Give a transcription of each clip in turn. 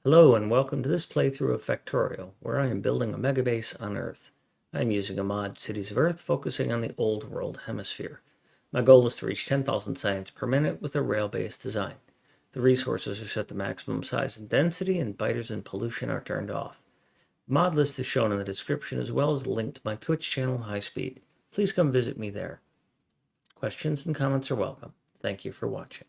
Hello and welcome to this playthrough of Factorio, where I am building a megabase on Earth. I am using a mod, Cities of Earth, focusing on the Old World Hemisphere. My goal is to reach 10,000 science per minute with a rail-based design. The resources are set to maximum size and density, and biters and pollution are turned off. The mod list is shown in the description, as well as a link to my Twitch channel, High Speed. Please come visit me there. Questions and comments are welcome. Thank you for watching.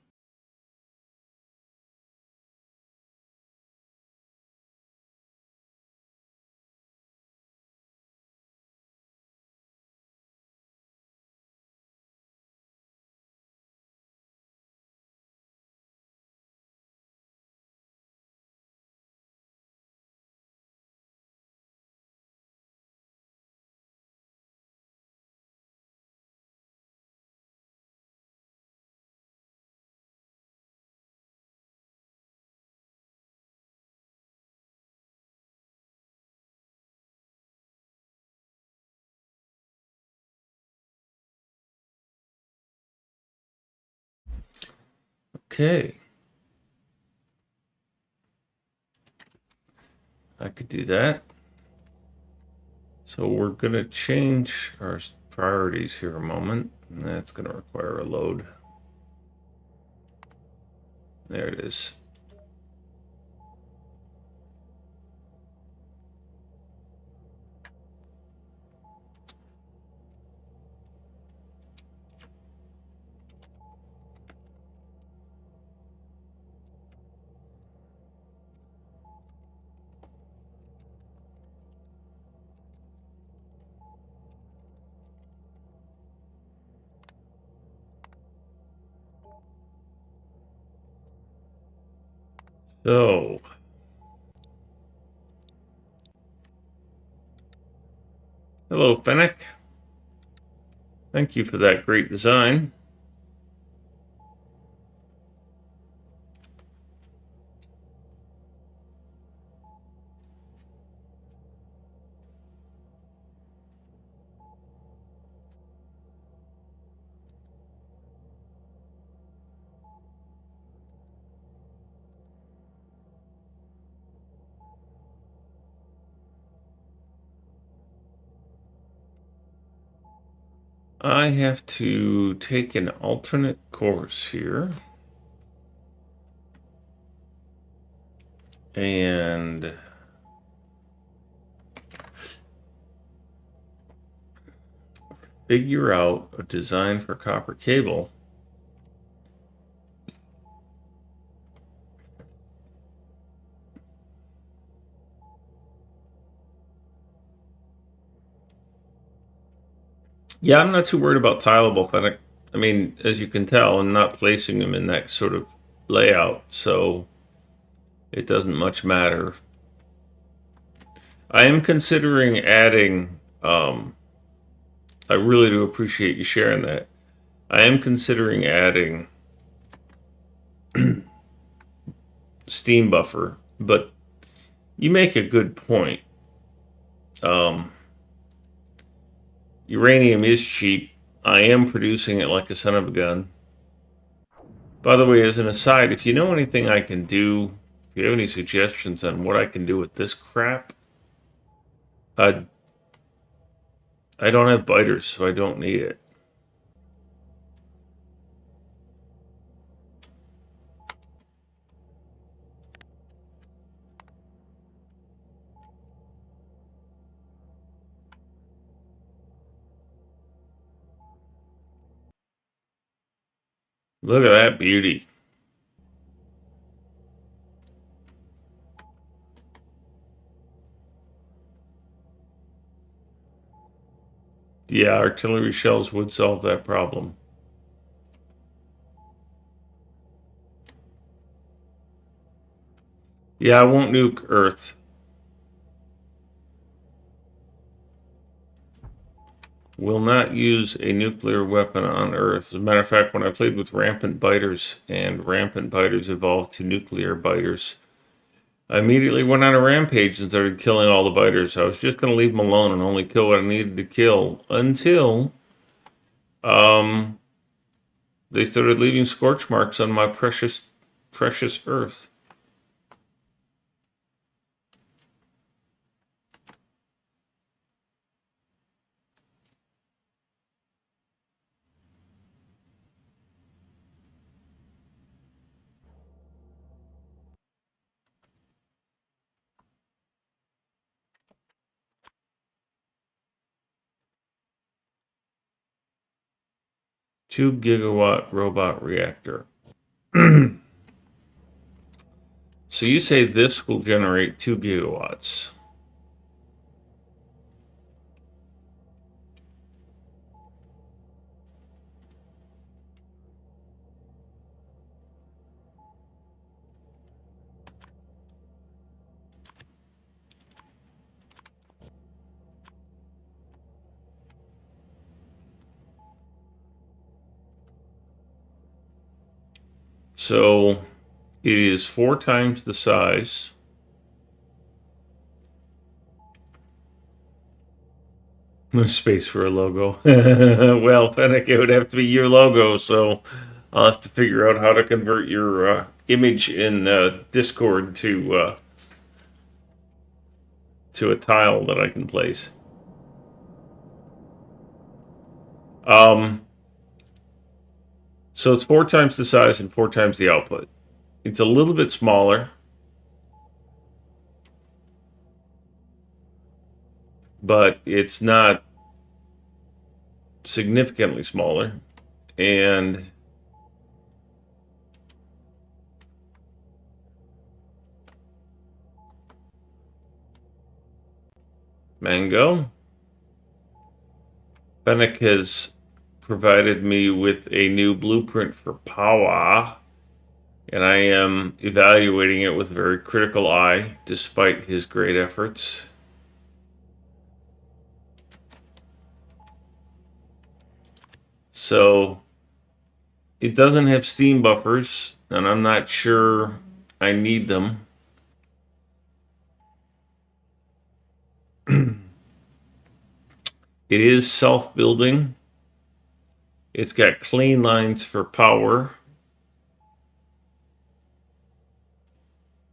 Okay. I could do that. So we're going to change our priorities here a moment. And that's going to require a load. There it is. So hello, Fennec. Thank you for that great design. I have to take an alternate course here. And figure out a design for copper cable. Yeah, I'm not too worried about tileable Fennec. I mean, as you can tell, I'm not placing them in that sort of layout, so it doesn't much matter. I am considering adding, I really do appreciate you sharing that. I am considering adding steam buffer, but you make a good point. Uranium is cheap. I am producing it like a son of a gun. By the way, as an aside, if you know anything I can do, if you have any suggestions on what I can do with this crap, I don't have biters, so I don't need it. Look at that beauty. Yeah, artillery shells would solve that problem. Yeah, I won't nuke Earth. Will not use a nuclear weapon on Earth. As a matter of fact, when I played with rampant biters and rampant biters evolved to nuclear biters, I immediately went on a rampage and started killing all the biters. I was just going to leave them alone and only kill what I needed to kill until they started leaving scorch marks on my precious, precious Earth. 2 gigawatt robot reactor. So you say this will generate 2 gigawatts. So it is 4 times the size. No space for a logo. Well, Fennec, it would have to be your logo, so I'll have to figure out how to convert your image in Discord to a tile that I can place. So it's 4 times the size and 4 times the output. It's a little bit smaller, but it's not significantly smaller. And Mango, Fennec has provided me with a new blueprint for power, and I am evaluating it with a very critical eye, despite his great efforts. So it doesn't have steam buffers, and I'm not sure I need them. It is self-building. It's got clean lines for power.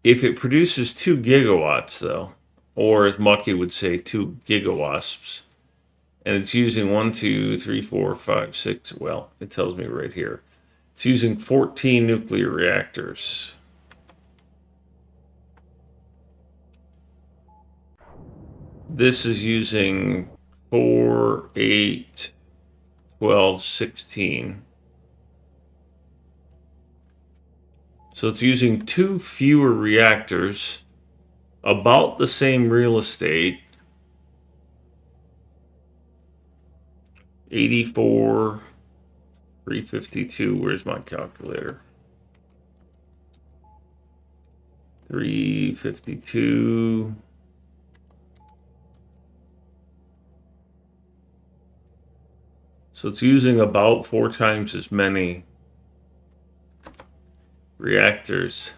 If it produces 2 gigawatts, though, or as Mucky would say, 2 gigawasps, and it's using 1, 2, 3, 4, 5, 6, well, it tells me right here. It's using 14 nuclear reactors. This is using 4, 8, 12, 16. So it's using 2 fewer reactors, about the same real estate. 84, 352, where's my calculator? 352. So it's using about 4 times as many reactors.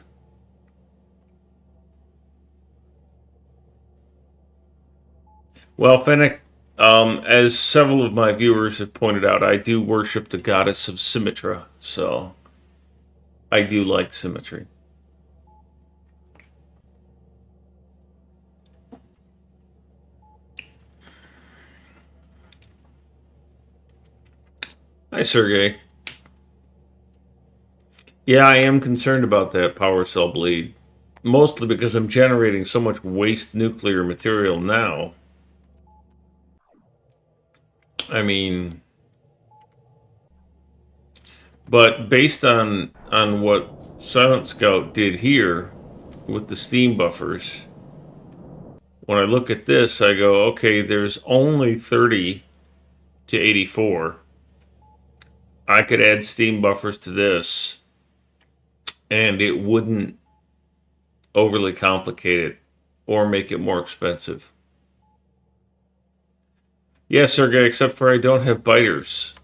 Well, Fennec, as several of my viewers have pointed out, I do worship the goddess of symmetry, so I do like symmetry. Hi, Sergey. Yeah, I am concerned about that power cell bleed. Mostly because I'm generating so much waste nuclear material now. I mean, but based on what Silent Scout did here with the steam buffers, when I look at this, I go, okay, there's only 30 to 84. I could add steam buffers to this, and it wouldn't overly complicate it or make it more expensive. Yeah, Sergey, except for I don't have biters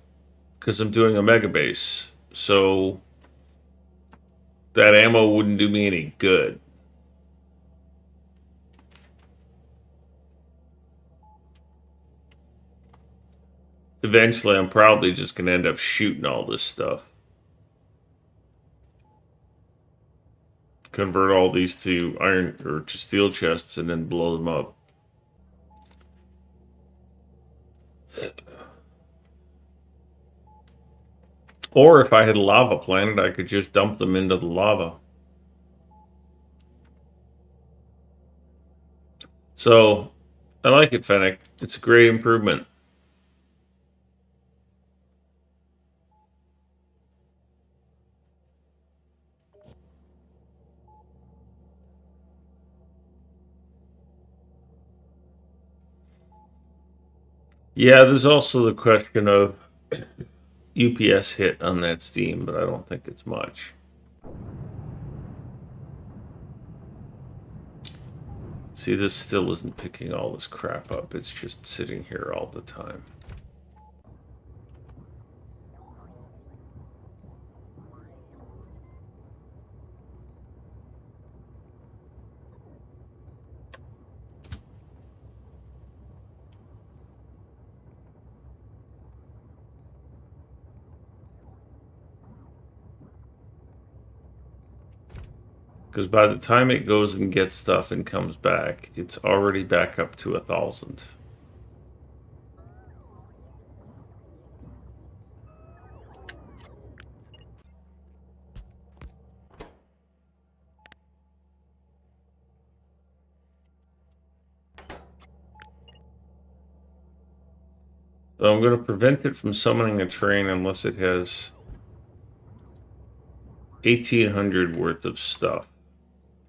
because I'm doing a MegaBase. So that ammo wouldn't do me any good. Eventually, I'm probably just going to end up shooting all this stuff. Convert all these to iron or to steel chests and then blow them up. Or if I had a lava planet, I could just dump them into the lava. So, I like it, Fennec. It's a great improvement. Yeah, there's also the question of UPS hit on that steam, but I don't think it's much. See, this still isn't picking all this crap up. It's just sitting here all the time. Because by the time it goes and gets stuff and comes back, it's already back up to 1,000. So I'm going to prevent it from summoning a train unless it has 1,800 worth of stuff.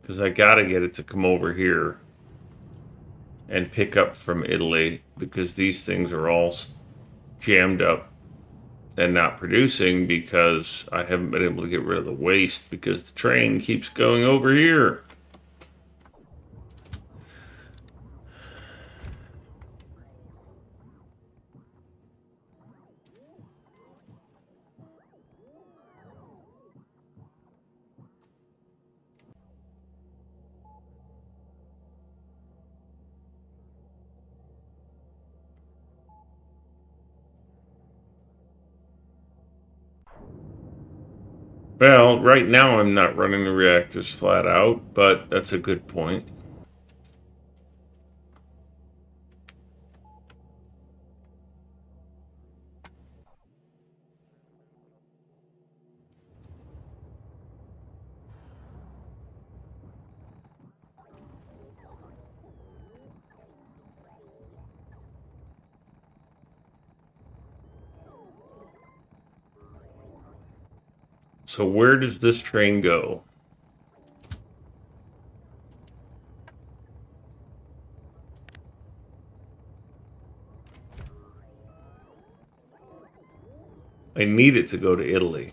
Because I got to get it to come over here and pick up from Italy because these things are all jammed up and not producing because I haven't been able to get rid of the waste because the train keeps going over here. Well, right now I'm not running the reactors flat out, but that's a good point. So where does this train go? I need it to go to Italy.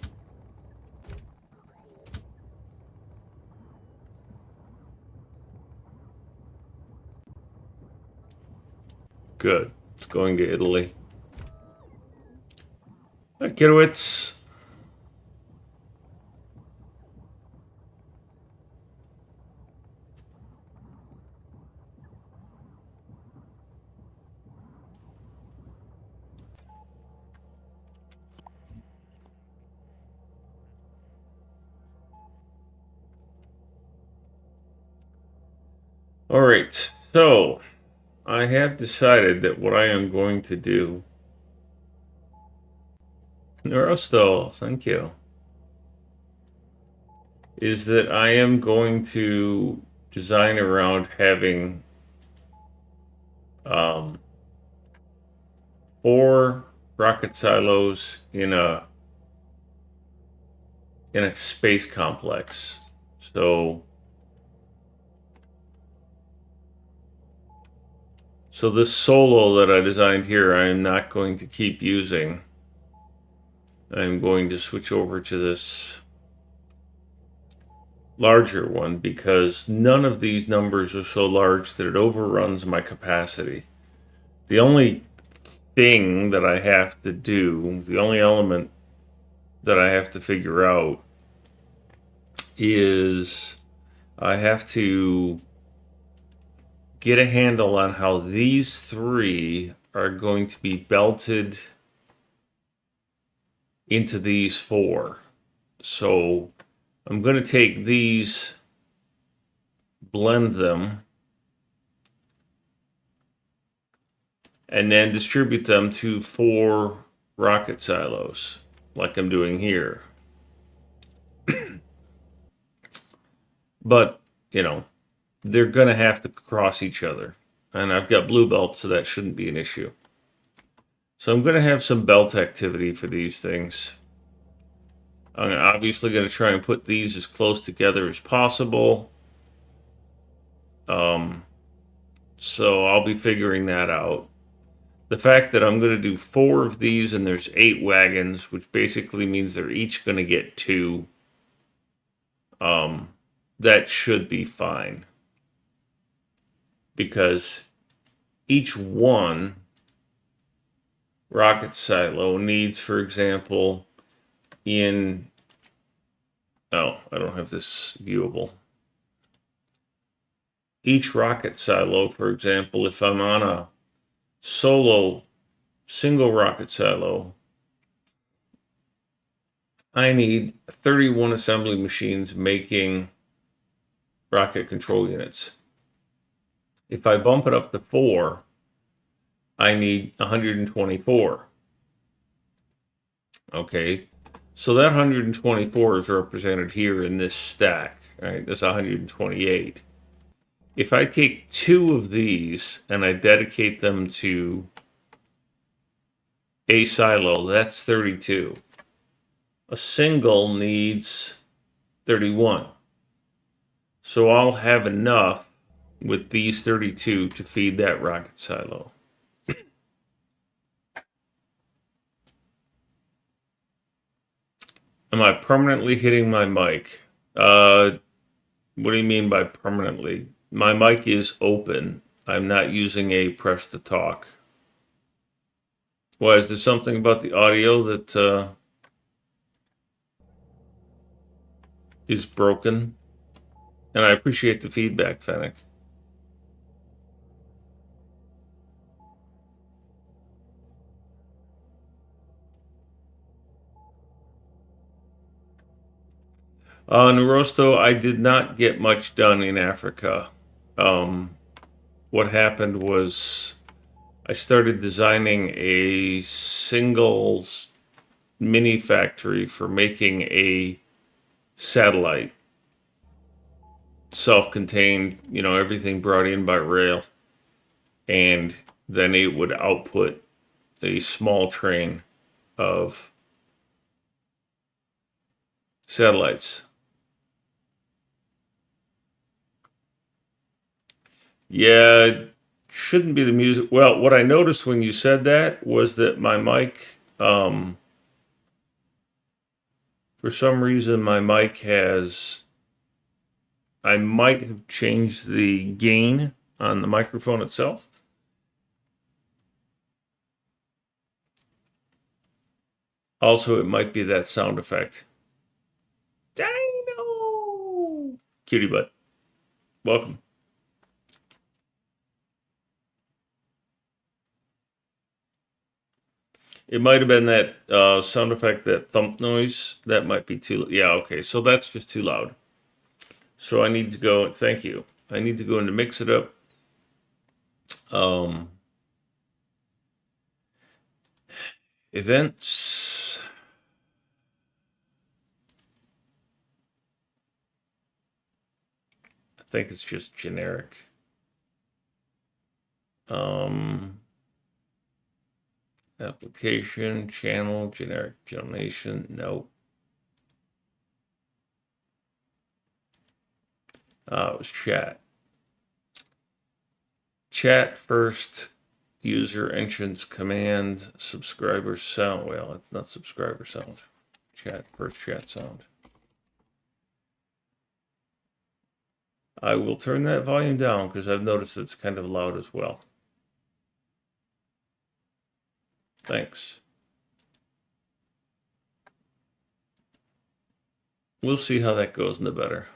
Good. It's going to Italy. Kidowitz. All right, so I have decided that what I am going to do. Neurosto, thank you. Is that I am going to design around having um, 4 rocket silos in a space complex. So this solo that I designed here, I am not going to keep using. I'm going to switch over to this larger one because none of these numbers are so large that it overruns my capacity. The only thing that I have to do, the only element that I have to figure out is I have to get a handle on how these 3 are going to be belted into these 4. So I'm going to take these, blend them, and then distribute them to 4 rocket silos, like I'm doing here. But, they're going to have to cross each other. And I've got blue belts, so that shouldn't be an issue. So I'm going to have some belt activity for these things. I'm obviously going to try and put these as close together as possible. So I'll be figuring that out. the fact that I'm going to do 4 of these and there's 8 wagons, which basically means they're each going to get 2, that should be fine. Because each one rocket silo needs, for example, I don't have this viewable. Each rocket silo, for example, if I'm on a single rocket silo, I need 31 assembly machines making rocket control units. If I bump it up to 4, I need 124. Okay, so that 124 is represented here in this stack. Right, that's 128. If I take 2 of these and I dedicate them to a silo, that's 32. A single needs 31. So I'll have enough with these 32 to feed that rocket silo. Am I permanently hitting my mic? What do you mean by permanently? My mic is open. I'm not using a press to talk. Why, is there something about the audio that is broken? And I appreciate the feedback, Fennec. Nurosto, I did not get much done in Africa. What happened was I started designing a single mini factory for making a satellite, self-contained, everything brought in by rail, and then it would output a small train of satellites. Yeah, it shouldn't be the music. Well, what I noticed when you said that was that my mic, for some reason, my mic I might have changed the gain on the microphone itself. Also, it might be that sound effect. Dino! Cutie butt. Welcome. It might have been that sound effect, that thump noise. That might be too. Yeah, okay. So that's just too loud. So I need to go. Thank you. I need to go in to mix it up. Events. I think it's just generic. Application, channel, generic donation. Nope. It was chat. Chat first, user entrance command, subscriber sound. Well, it's not subscriber sound. Chat first, chat sound. I will turn that volume down because I've noticed it's kind of loud as well. Thanks. We'll see how that goes in the better.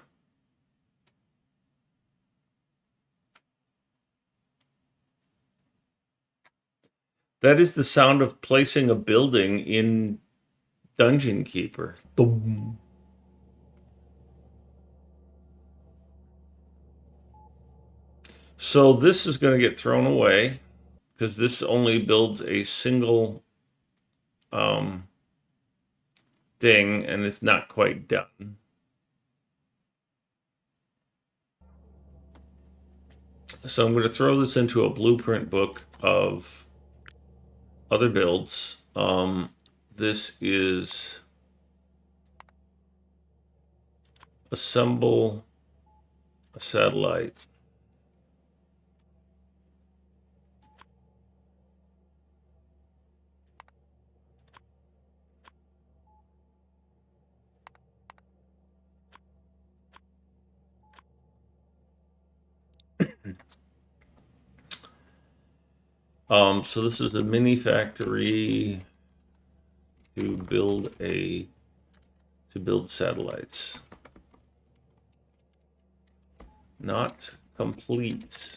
That is the sound of placing a building in Dungeon Keeper. Boom. So this is going to get thrown away because this only builds a single thing and it's not quite done. So I'm going to throw this into a blueprint book of other builds. This is assemble a satellite. So this is a mini factory to build satellites. Not complete.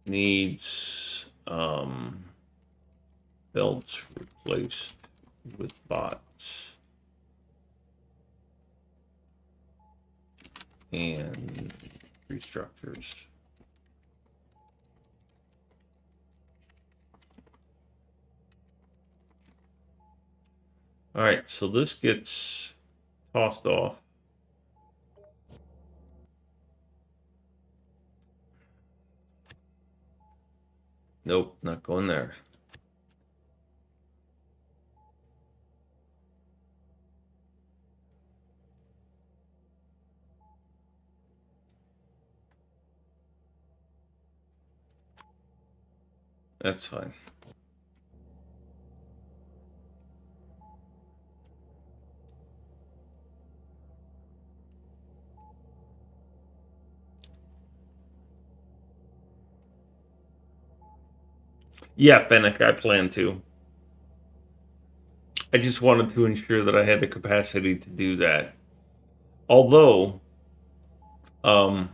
Needs belts replaced with bots and restructures. All right, so this gets tossed off. Nope, not going there. That's fine. Yeah, Fennec, I plan to. I just wanted to ensure that I had the capacity to do that. Although, to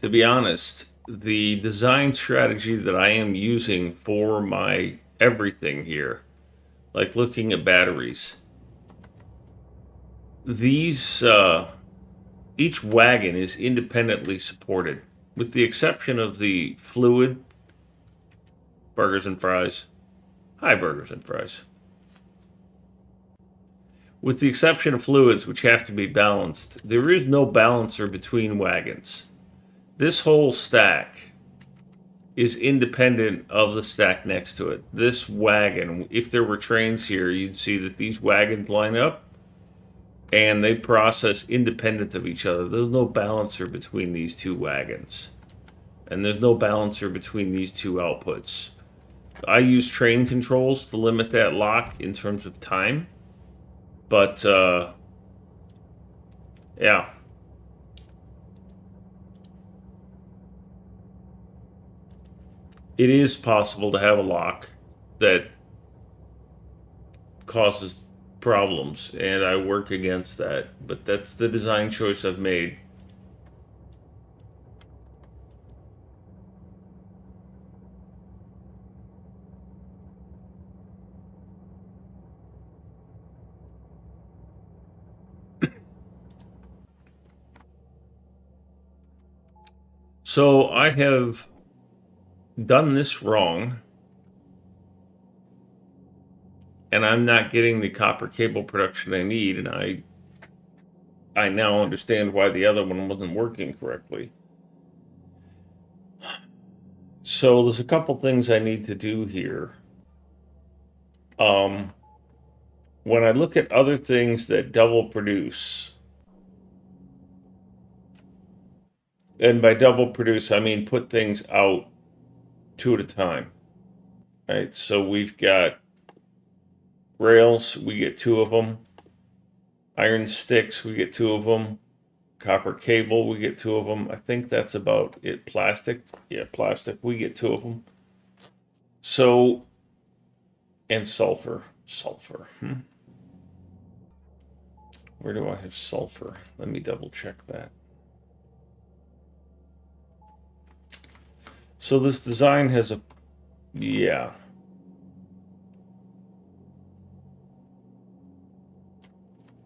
be honest, the design strategy that I am using for my everything here, like looking at batteries, these each wagon is independently supported, with the exception of the fluid burgers and fries. Hi, burgers and fries. With the exception of fluids, which have to be balanced, there is no balancer between wagons. This whole stack is independent of the stack next to it. This wagon, if there were trains here, you'd see that these wagons line up and they process independent of each other. There's no balancer between these two wagons. And there's no balancer between these two outputs. I use train controls to limit that lock in terms of time. But, yeah. It is possible to have a lock that causes problems, and I work against that. But that's the design choice I've made. So I have done this wrong, and I'm not getting the copper cable production I need, and I now understand why the other one wasn't working correctly. So there's a couple things I need to do here. When I look at other things that double produce, and by double produce I mean put things out two at a time. Right? So we've got rails, we get two of them. Iron sticks, we get two of them. Copper cable, we get two of them. I think that's about it. Plastic, yeah, plastic, we get two of them. So, and sulfur. Where do I have sulfur? Let me double check that. So this design has a, yeah.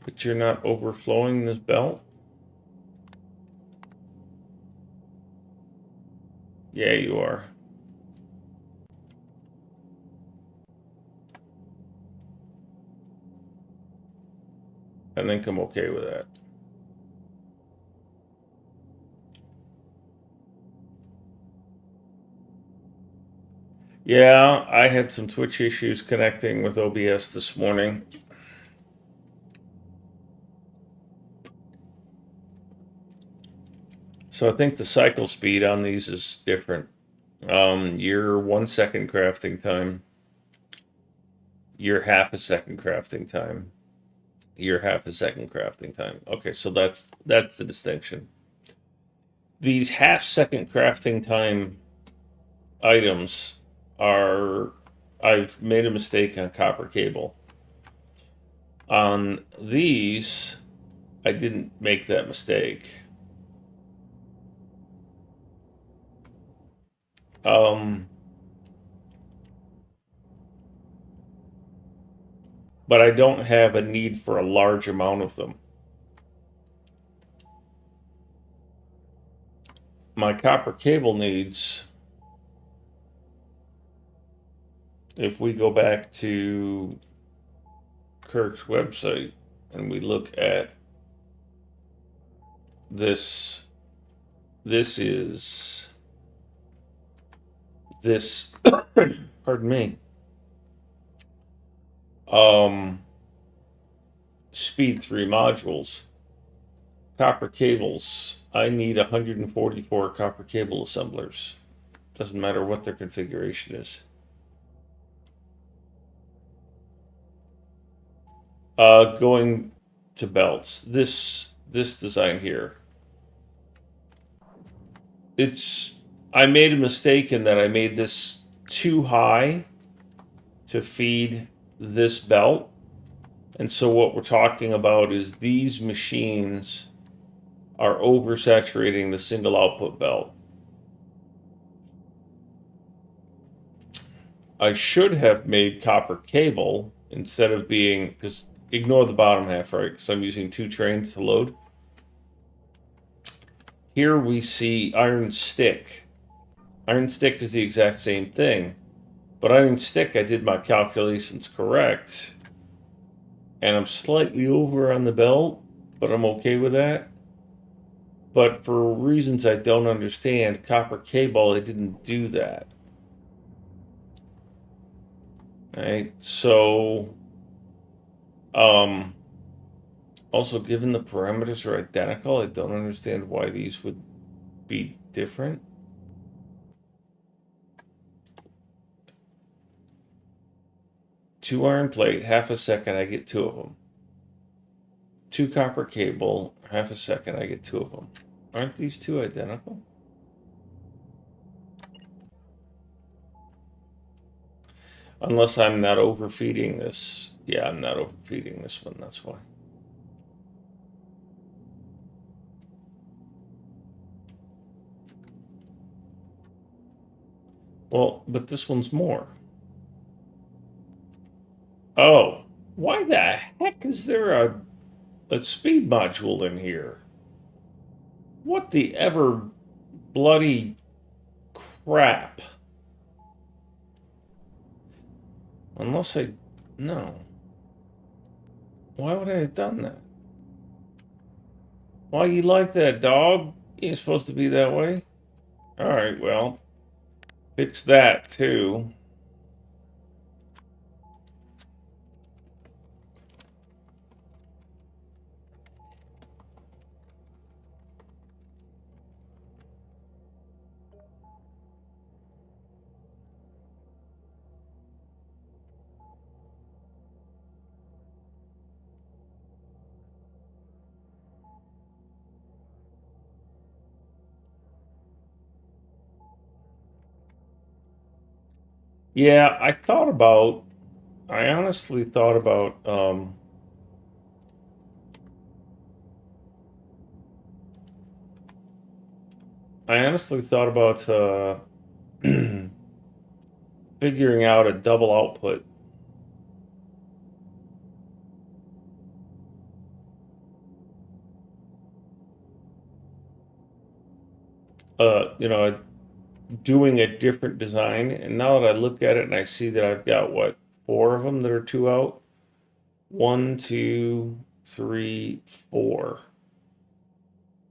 But you're not overflowing this belt? Yeah, you are. I think I'm okay with that. Yeah, I had some Twitch issues connecting with OBS this morning. So I think the cycle speed on these is different. You're 1 second crafting time. You're half a second crafting time. Here, half a second crafting time. Okay, so that's the distinction. These half-second crafting time items are... I've made a mistake on copper cable. On these, I didn't make that mistake. But I don't have a need for a large amount of them. My copper cable needs, if we go back to Kirk's website and we look at this, this is this, pardon me, speed 3 modules. Copper cables, I need 144 copper cable assemblers. Doesn't matter what their configuration is. Going to belts, this design here, I made a mistake in that I made this too high to feed this belt. And so what we're talking about is these machines are oversaturating the single output belt. I should have made copper cable instead of being, because ignore the bottom half, right? Because I'm using 2 trains to load. Here we see iron stick. Iron stick is the exact same thing. But iron stick, I did my calculations correct. And I'm slightly over on the belt, but I'm okay with that. But for reasons I don't understand, copper cable, I didn't do that. Right? So, also, given the parameters are identical, I don't understand why these would be different. Two iron plate, half a second, I get 2 of them. 2 copper cable, half a second, I get 2 of them. Aren't these 2 identical? Unless I'm not overfeeding this. Yeah, I'm not overfeeding this one, that's why. Well, but this one's more. Oh, why the heck is there a speed module in here? What the ever bloody crap? Unless I... No. Why would I have done that? Why you like that, dog? You ain't supposed to be that way. Alright, well. Fix that, too. Yeah, I honestly thought about, figuring out a double output. You know, doing a different design. And now that I look at it and I see that I've got, what, 4 of them that are 2 out? 1, 2, 3, 4.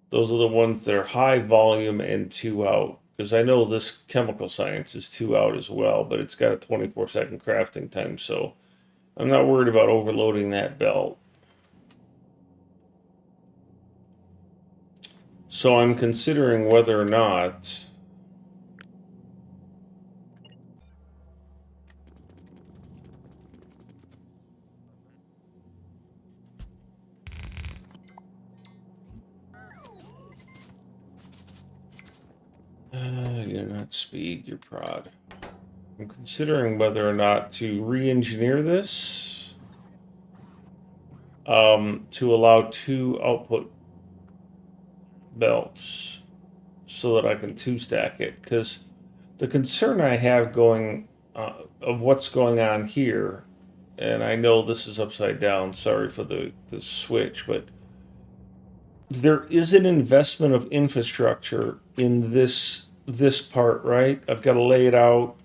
Those are the ones that are high volume and 2 out. Because I know this chemical science is 2 out as well, but it's got a 24-second crafting time, so I'm not worried about overloading that belt. So I'm considering whether or not You're not speed, you're prod. I'm considering whether or not to re-engineer this to allow 2 output belts so that I can 2-stack it. Because the concern I have of what's going on here, and I know this is upside down, sorry for the switch, but there is an investment of infrastructure in this part, right? I've got to lay it out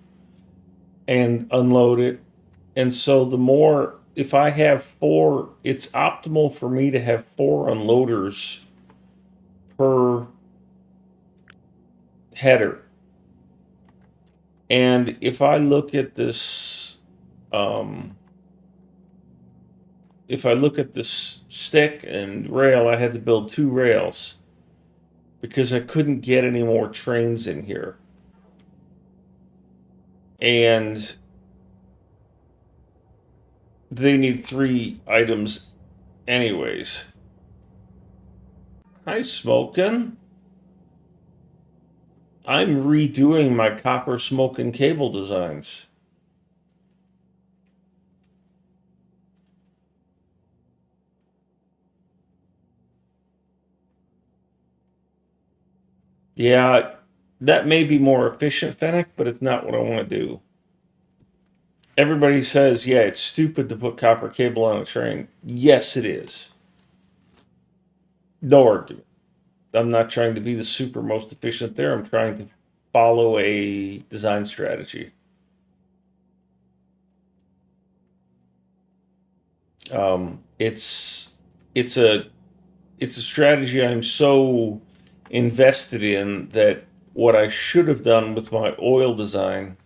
and unload it. And so the more, if I have 4, it's optimal for me to have 4 unloaders per header. And if I look at this, if I look at this stick and rail, I had to build 2 rails because I couldn't get any more trains in here. And they need 3 items anyways. Hi, Smokin'. I'm redoing my copper smoking cable designs. Yeah, that may be more efficient, Fennec, but it's not what I want to do. Everybody says, yeah, it's stupid to put copper cable on a train. Yes, it is. No argument. I'm not trying to be the super most efficient there. I'm trying to follow a design strategy. It's a strategy I'm so invested in that what I should have done with my oil design,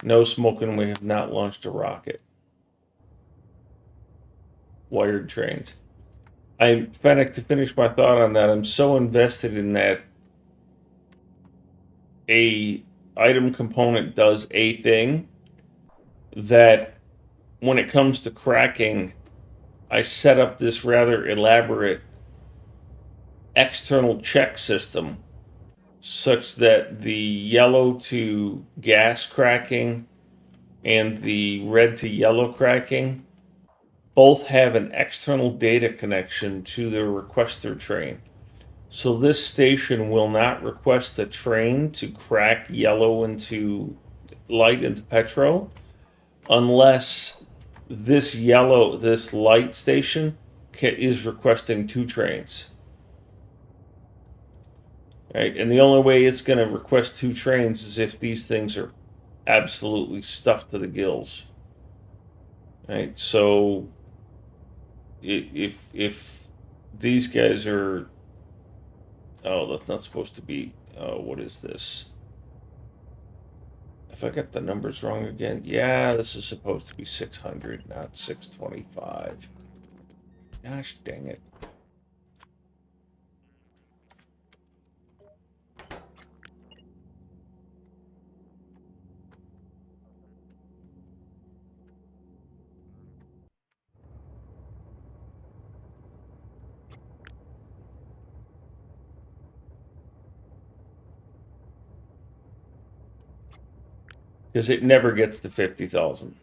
no smoking, we have not launched a rocket. Wired trains. Fennec, to finish my thought on that, I'm so invested in that a item component does a thing that when it comes to cracking, I set up this rather elaborate external check system such that the yellow to gas cracking and the red to yellow cracking both have an external data connection to the requester train. So this station will not request a train to crack yellow into light into petro unless this light station is requesting 2 trains. Right? And the only way it's going to request 2 trains is if these things are absolutely stuffed to the gills. Right? So if these guys are, oh, that's not supposed to be, what is this? If I got the numbers wrong again, yeah, this is supposed to be 600, not 625. Gosh dang it. Because it never gets to 50,000.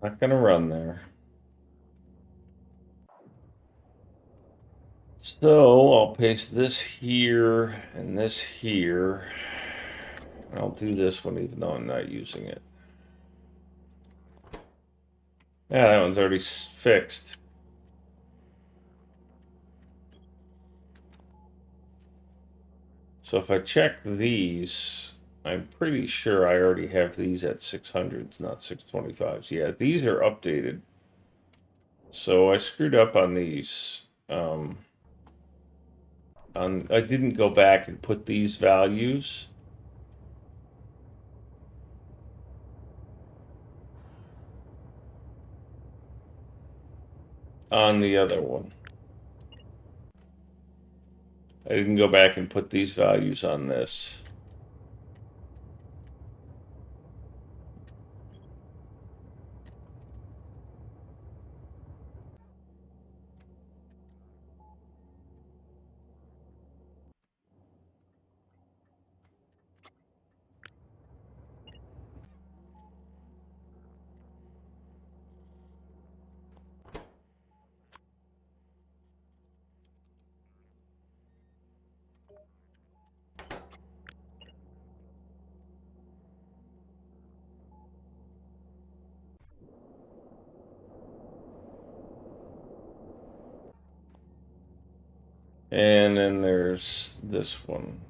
Not going to run there. So I'll paste this here and this here. I'll do this one even though I'm not using it. Yeah, that one's already fixed. So if I check these, I'm pretty sure I already have these at 600s, not 625s. Yeah, these are updated. So I screwed up on these. I didn't go back and put these values on the other one. I didn't go back and put these values on this. And then there's this one.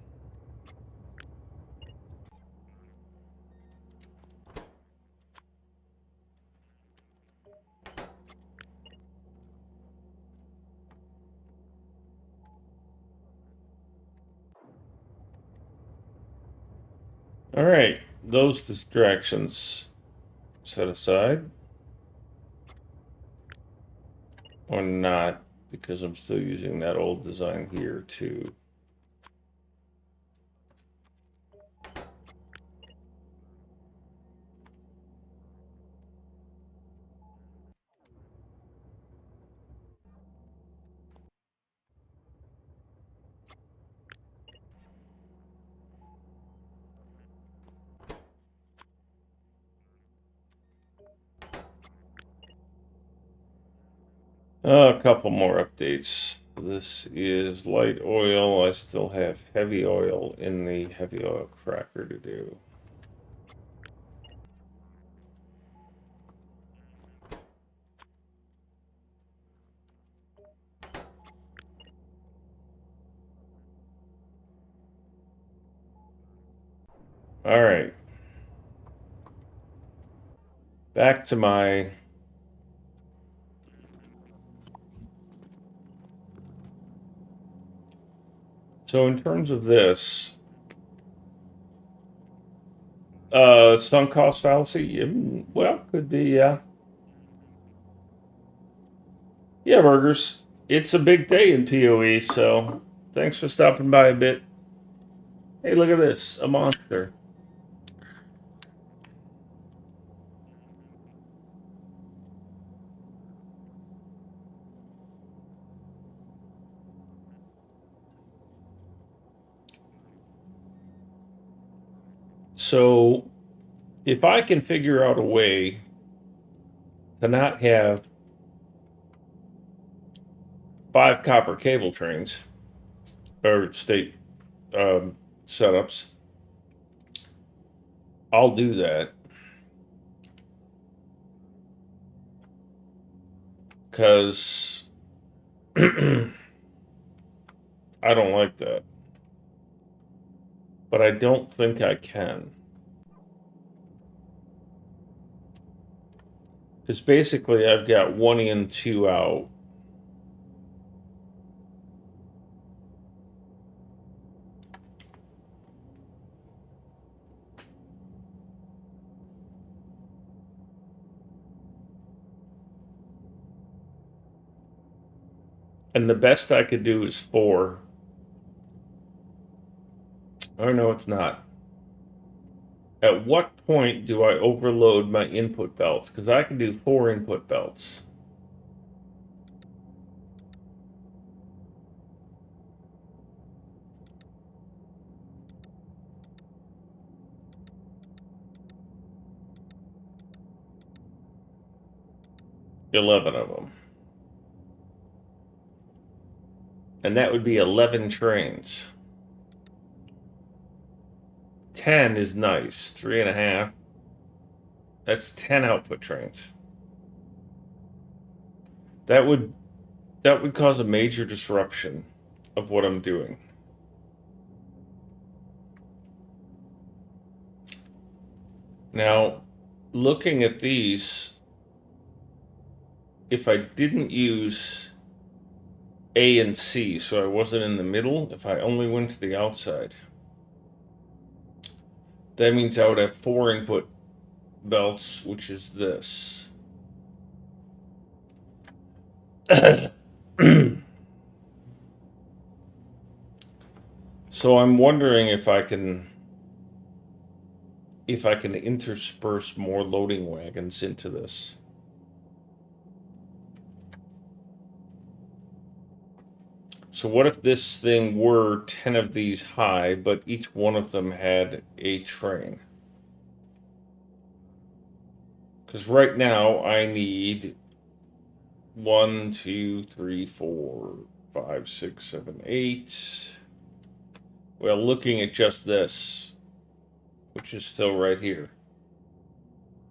All right, those distractions set aside. Or not, because I'm still using that old design here too. A couple more updates. This is light oil. I still have heavy oil in the heavy oil cracker to do. All right. Back to my So in terms of this, sunk cost fallacy, well, could be, yeah. Yeah, burgers. It's a big day in PoE, so thanks for stopping by a bit. Hey, look at this, a monster. So if I can figure out a way to not have 5 copper cable trains or state setups, I'll do that because I don't like that. But I don't think I can. Because basically I've got 1 in, 2 out. And the best I could do is 4. Oh, no, it's not. At what point do I overload my input belts? Because I can do 4 input belts. $11 of them. And that would be 11 trains. 10 is nice. 3.5. That's 10 output trains. That would cause a major disruption of what I'm doing. Now, looking at these, if I didn't use A and C, so I wasn't in the middle, if I only went to the outside, that means I would have 4 input belts, which is this. So I'm wondering if I can intersperse more loading wagons into this. So what if this thing were 10 of these high, but each one of them had a train? Because right now I need 1, 2, 3, 4, 5, 6, 7, 8. Well, looking at just this, which is still right here,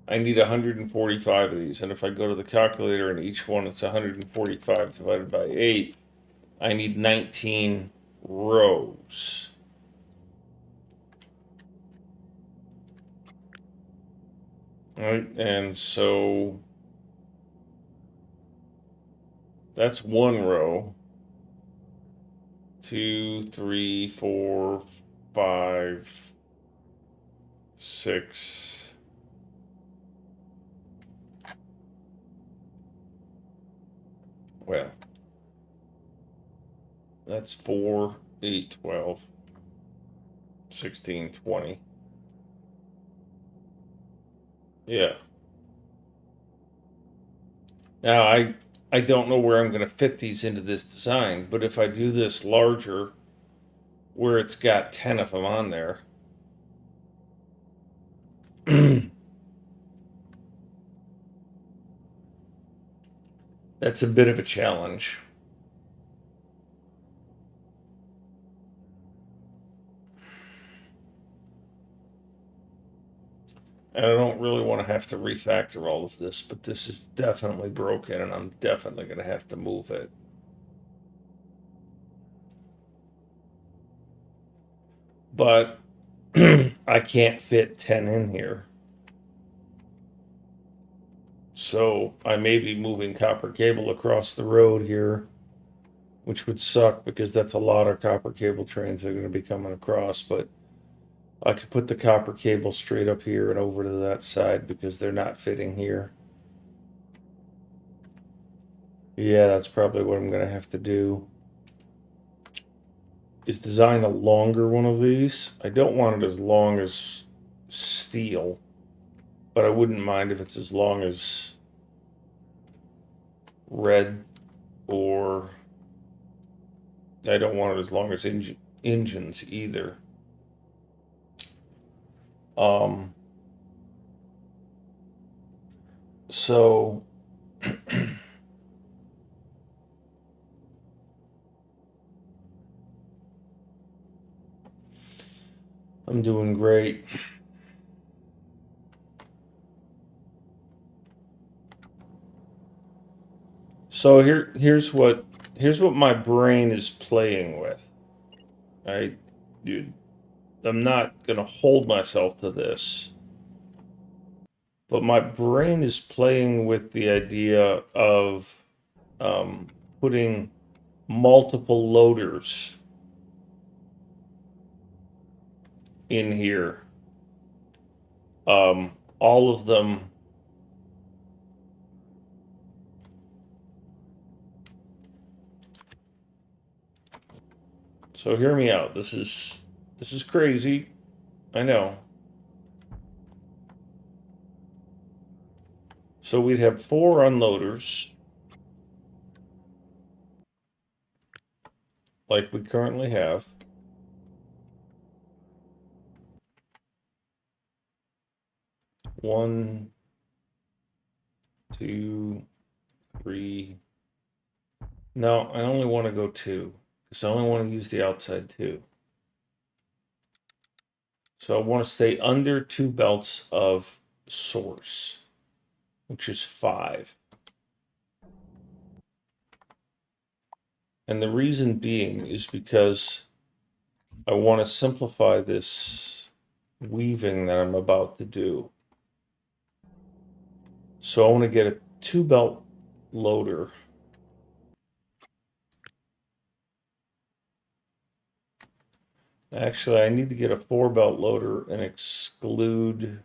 I need 145 of these. And if I go to the calculator and each one it's 145 divided by 8, I need 19 rows. All right, and so that's 1 row. 2, 3, 4, 5, 6. Well, that's 4, 8, 12, 16, 20. Yeah. Now I don't know where I'm going to fit these into this design, but if I do this larger, where it's got 10 of them on there, that's a bit of a challenge. And I don't really want to have to refactor all of this, but this is definitely broken and I'm definitely going to have to move it. But I can't fit 10 in here. So I may be moving copper cable across the road here, which would suck because that's a lot of copper cable trains that are going to be coming across. But I could put the copper cable straight up here and over to that side because they're not fitting here. Yeah, that's probably what I'm going to have to do. Is design a longer one of these. I don't want it as long as steel, but I wouldn't mind if it's as long as red, or I don't want it as long as engines either. Um, so I'm doing great. So here's what my brain is playing with. Dude, I'm not gonna hold myself to this, but my brain is playing with the idea of putting multiple loaders in here. All of them. So hear me out. This is crazy. I know. So we'd have 4 unloaders, like we currently have. One, 2, 3. No, I only want to go 2 because I only want to use the outside 2. So I want to stay under 2 belts of source, which is 5. And the reason being is because I want to simplify this weaving that I'm about to do. So I want to get a 2-belt loader. Actually, I need to get a 4-belt loader and exclude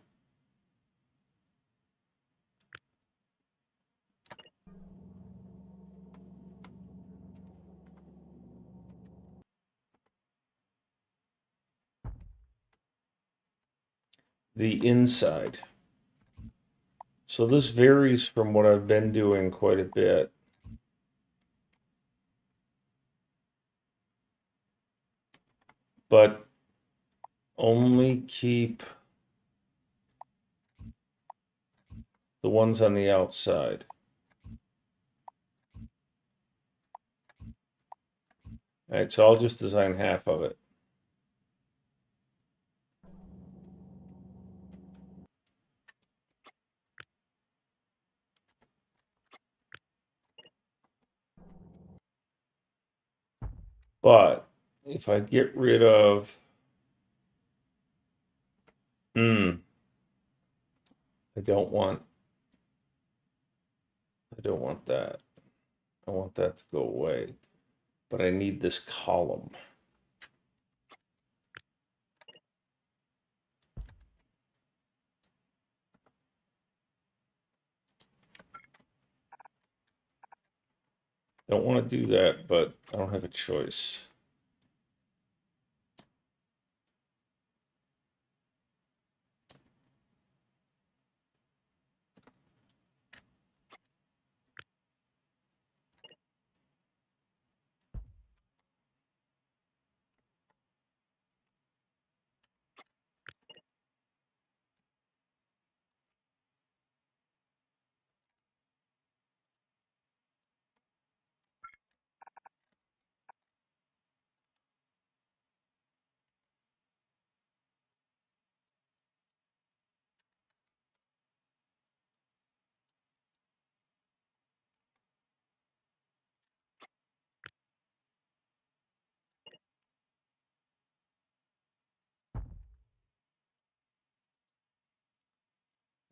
the inside. So this varies from what I've been doing quite a bit. But only keep the ones on the outside. All right, so I'll just design half of it. But if I get rid of, I don't want that. I want that to go away. But I need this column. Don't want to do that, but I don't have a choice.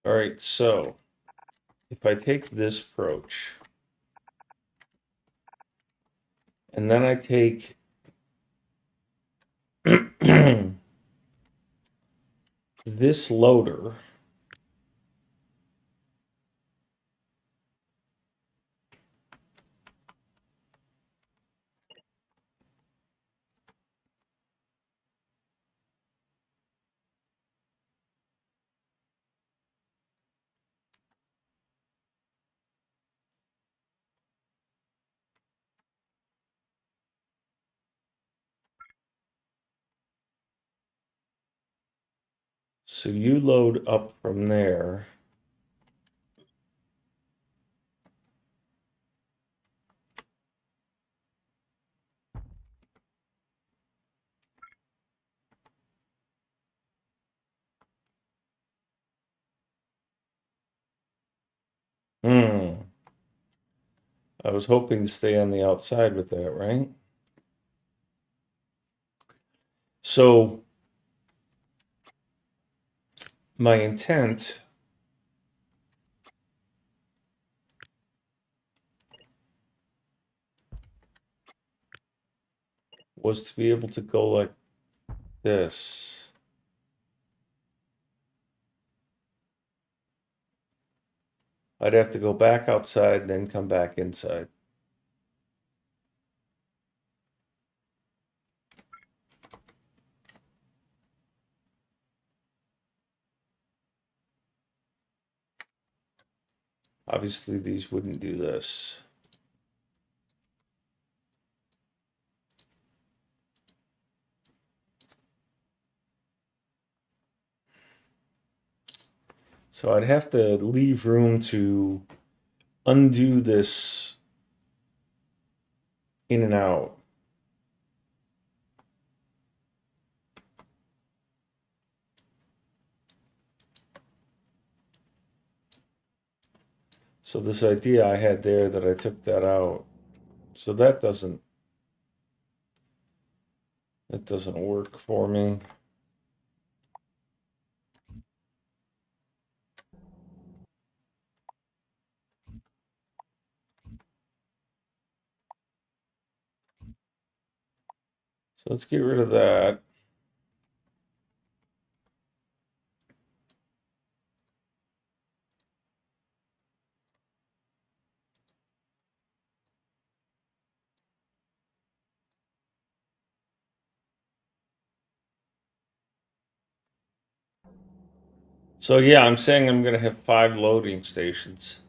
All right, so if I take this approach, and then I take this loader, so you load up from there. I was hoping to stay on the outside with that, right? So my intent was to be able to go like this. I'd have to go back outside, then come back inside. Obviously, these wouldn't do this. So I'd have to leave room to undo this in and out. So this idea I had there that I took that out. So that doesn't That doesn't work for me. So let's get rid of that. So yeah, I'm saying I'm going to have 5 loading stations.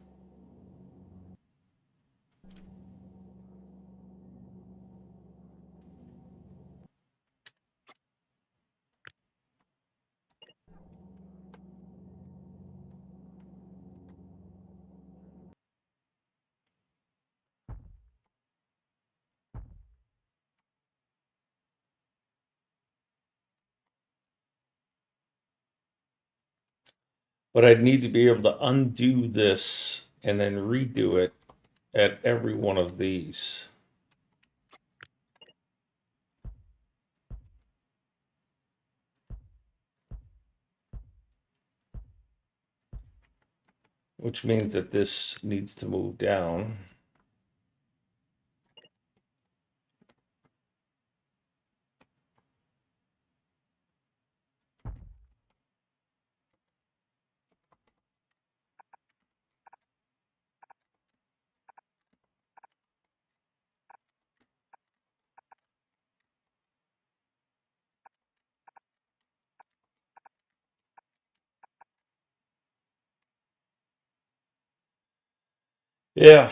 But I'd need to be able to undo this and then redo it at every one of these. Which means that this needs to move down. Yeah,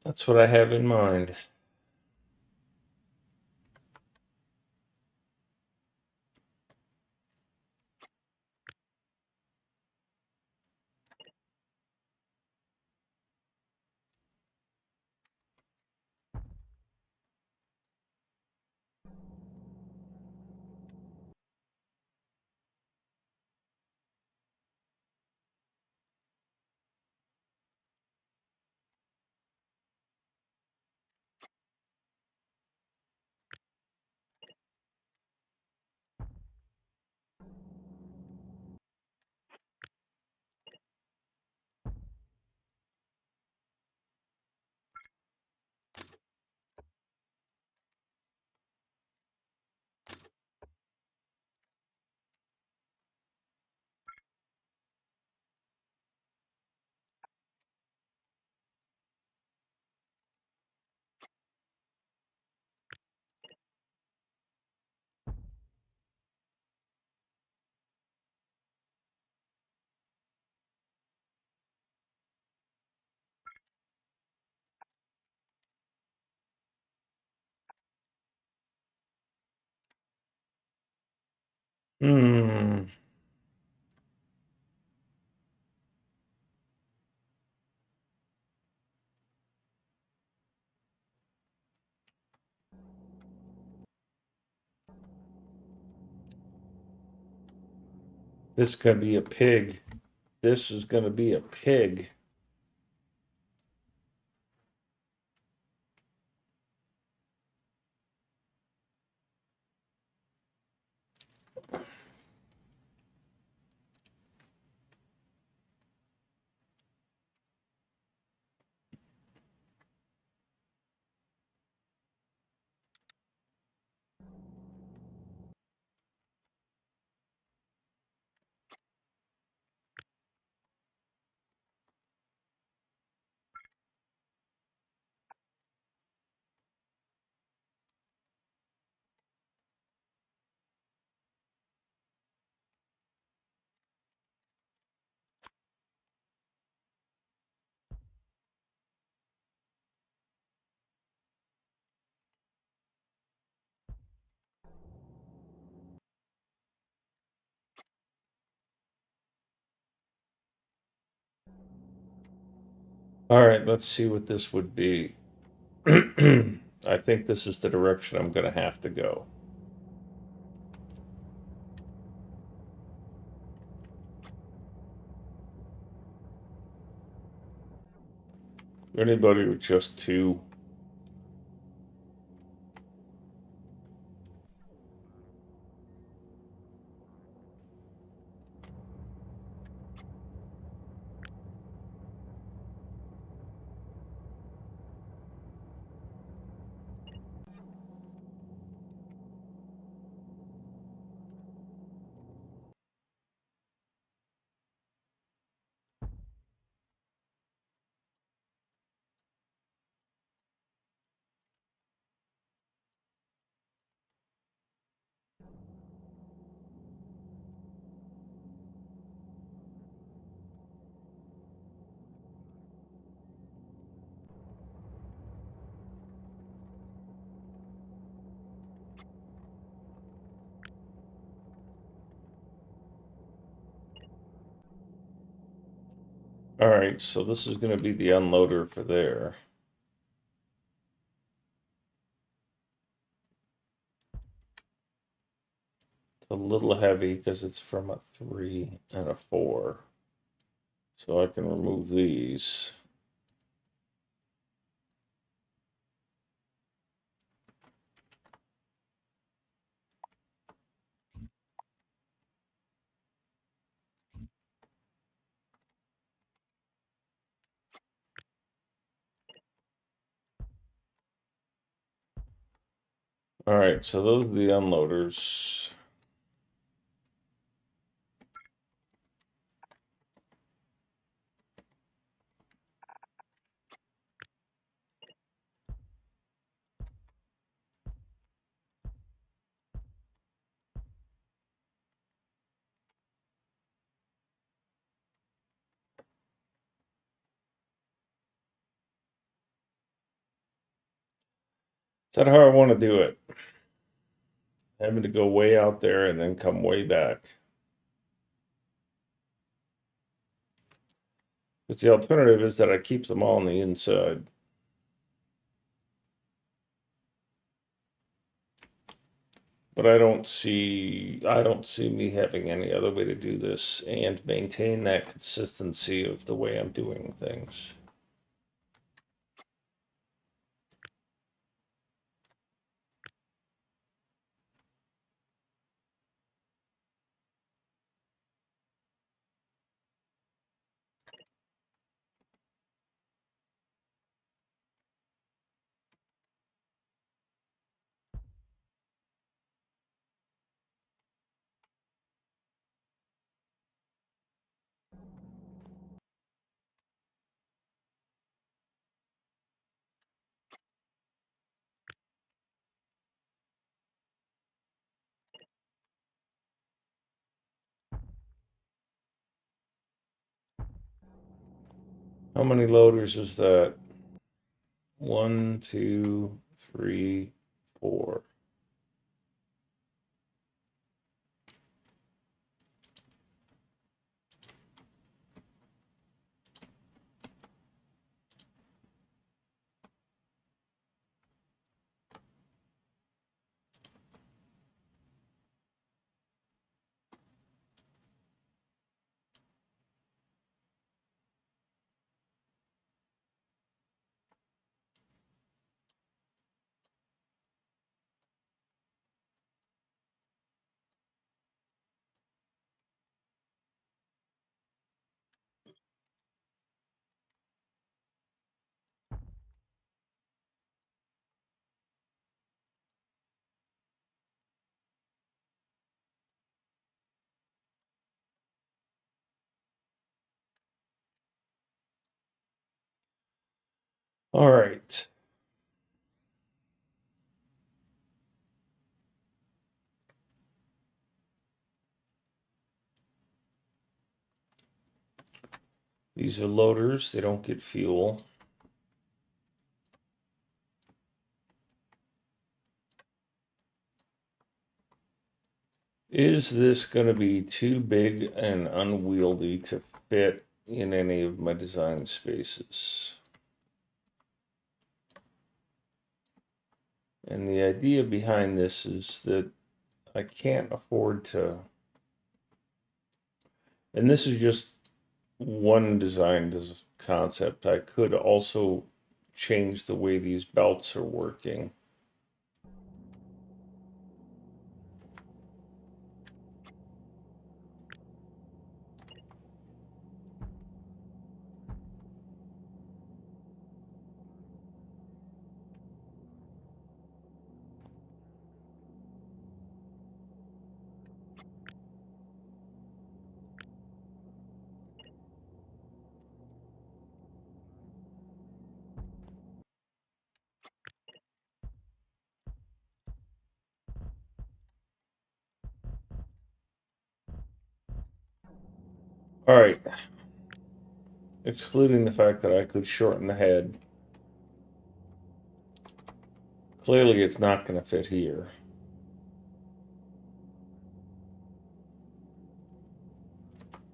that's what I have in mind. Hmm. This is going to be a pig. This is going to be a pig. All right, let's see what this would be. I think this is the direction I'm going to have to go. Anybody with just 2? All right, so this is going to be the unloader for there. It's a little heavy because it's from a 3 and a 4. So I can remove these. All right, so those are the unloaders. Is that how I want to do it? Having to go way out there and then come way back. Because the alternative is that I keep them all on the inside. But I don't see me having any other way to do this and maintain that consistency of the way I'm doing things. How many loaders is that? 1, 2, 3, 4. All right. These are loaders, they don't get fuel. Is this going to be too big and unwieldy to fit in any of my design spaces? And the idea behind this is that I can't afford to, and this is just one design concept. I could also change the way these belts are working. All right, excluding the fact that I could shorten the head. Clearly it's not going to fit here.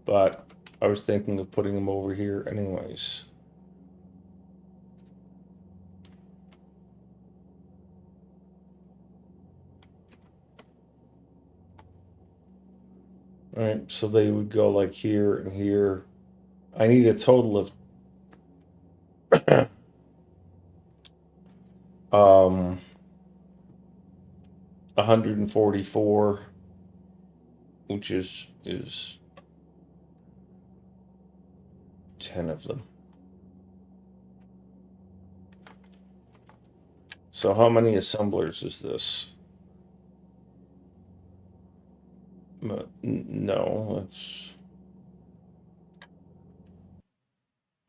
But I was thinking of putting them over here anyways. All right, so they would go like here and here. I need a total of 144, which is 10 of them. So how many assemblers is this? No, it's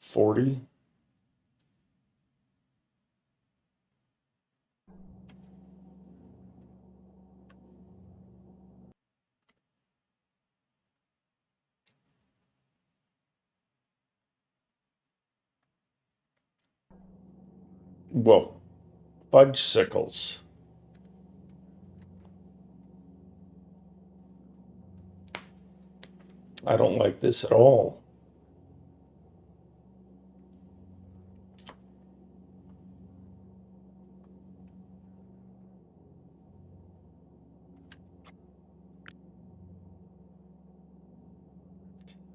40. Well, fudge sickles. I don't like this at all.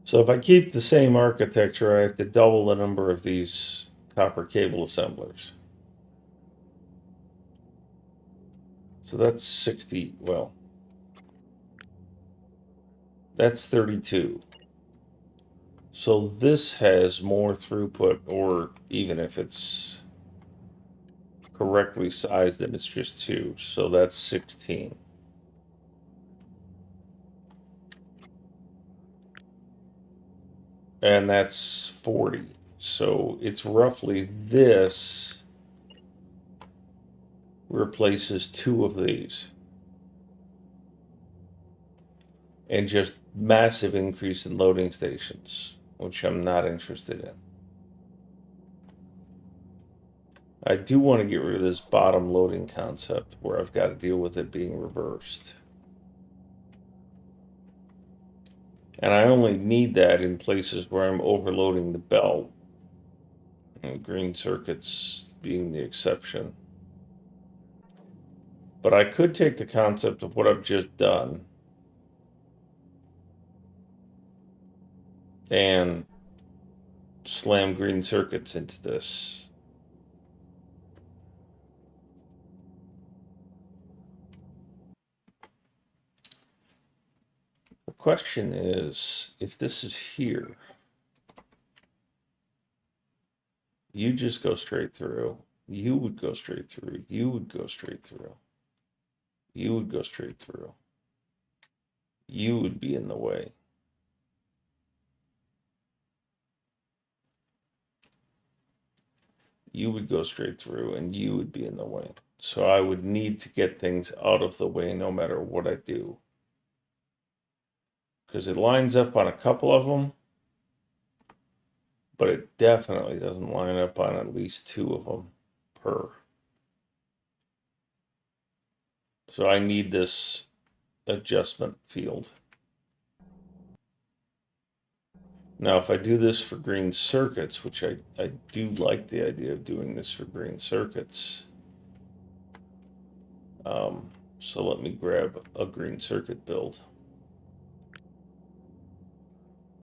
So if I keep the same architecture, I have to double the number of these copper cable assemblers. So that's 60, well, that's 32. So this has more throughput, or even if it's correctly sized, then it's just 2. So that's 16. And that's 40. So it's roughly this replaces 2 of these. And just massive increase in loading stations, which I'm not interested in. I do want to get rid of this bottom loading concept where I've got to deal with it being reversed. And I only need that in places where I'm overloading the belt, and green circuits being the exception. But I could take the concept of what I've just done and slam green circuits into this. The question is, if this is here, you just go straight through. You would go straight through. You would go straight through. You would go straight through. You would be in the way. You would go straight through and you would be in the way. So I would need to get things out of the way no matter what I do. Because it lines up on a couple of them, but it definitely doesn't line up on at least 2 of them per. So I need this adjustment field. Now, if I do this for green circuits, which I do like the idea of doing this for green circuits. So let me grab a green circuit build.